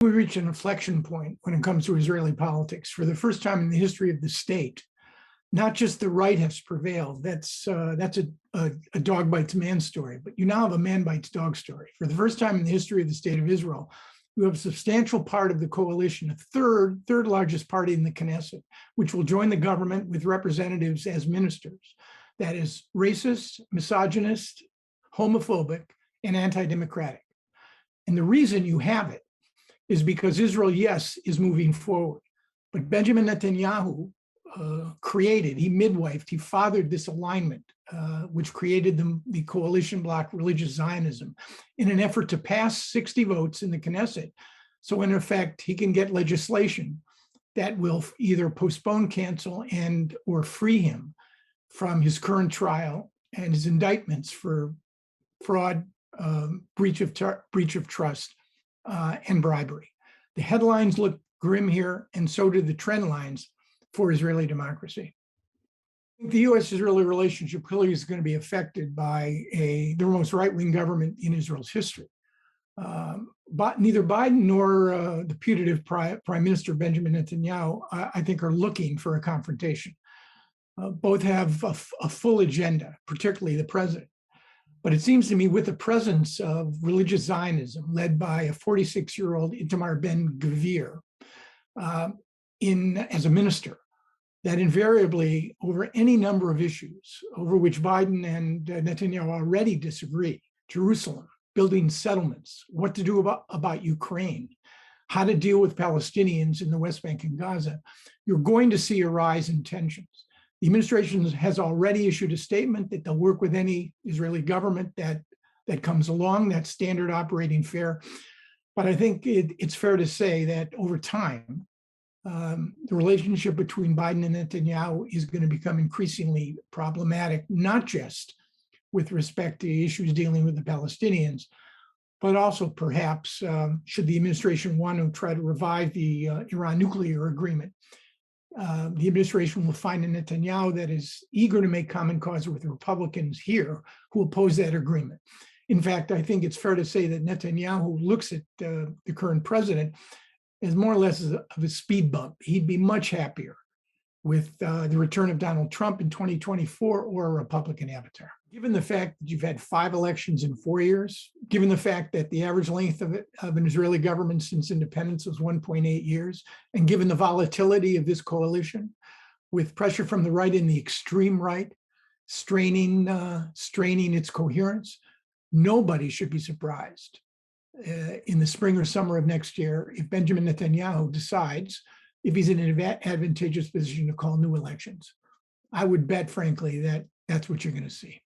We reach an inflection point when it comes to Israeli politics. For the first time in the history of the state, not just the right has prevailed. That's a dog bites man story, but you now have a man bites dog story. For the first time in the history of the state of Israel, you have a substantial part of the coalition, a third largest party in the Knesset, which will join the government with representatives as ministers. That is racist, misogynist, homophobic, and anti-democratic. And the reason you have it is because Israel, yes, is moving forward. But Benjamin Netanyahu he midwifed, he fathered this alignment, which created the coalition bloc Religious Zionism in an effort to pass 60 votes in the Knesset. So in effect, he can get legislation that will either postpone, cancel, and or free him from his current trial and his indictments for fraud, breach of trust, and bribery. The headlines look grim here, and so do the trend lines for Israeli democracy. The U.S. Israel relationship clearly is going to be affected by the most right-wing government in Israel's history. But neither Biden nor the putative Prime Minister Benjamin Netanyahu, I think, are looking for a confrontation. Both have a full agenda, particularly the president. But it seems to me, with the presence of religious Zionism led by a 46-year-old Itamar Ben-Gvir as a minister, that invariably, over any number of issues over which Biden and Netanyahu already disagree, Jerusalem, building settlements, what to do about Ukraine, how to deal with Palestinians in the West Bank and Gaza, you're going to see a rise in tensions. The administration has already issued a statement that they'll work with any Israeli government that comes along, that standard operating fare. But I think it's fair to say that over time, the relationship between Biden and Netanyahu is going to become increasingly problematic, not just with respect to issues dealing with the Palestinians, but also perhaps should the administration want to try to revive the Iran nuclear agreement. The administration will find a Netanyahu that is eager to make common cause with Republicans here who oppose that agreement. In fact, I think it's fair to say that Netanyahu looks at the current president as more or less of a speed bump. He'd be much happier with the return of Donald Trump in 2024 or a Republican avatar. Given the fact that you've had 5 elections in 4 years, given the fact that the average length of an Israeli government since independence was 1.8 years, and given the volatility of this coalition, with pressure from the right and the extreme right straining its coherence, nobody should be surprised in the spring or summer of next year if Benjamin Netanyahu decides if he's in an advantageous position to call new elections. I would bet, frankly, that that's what you're going to see.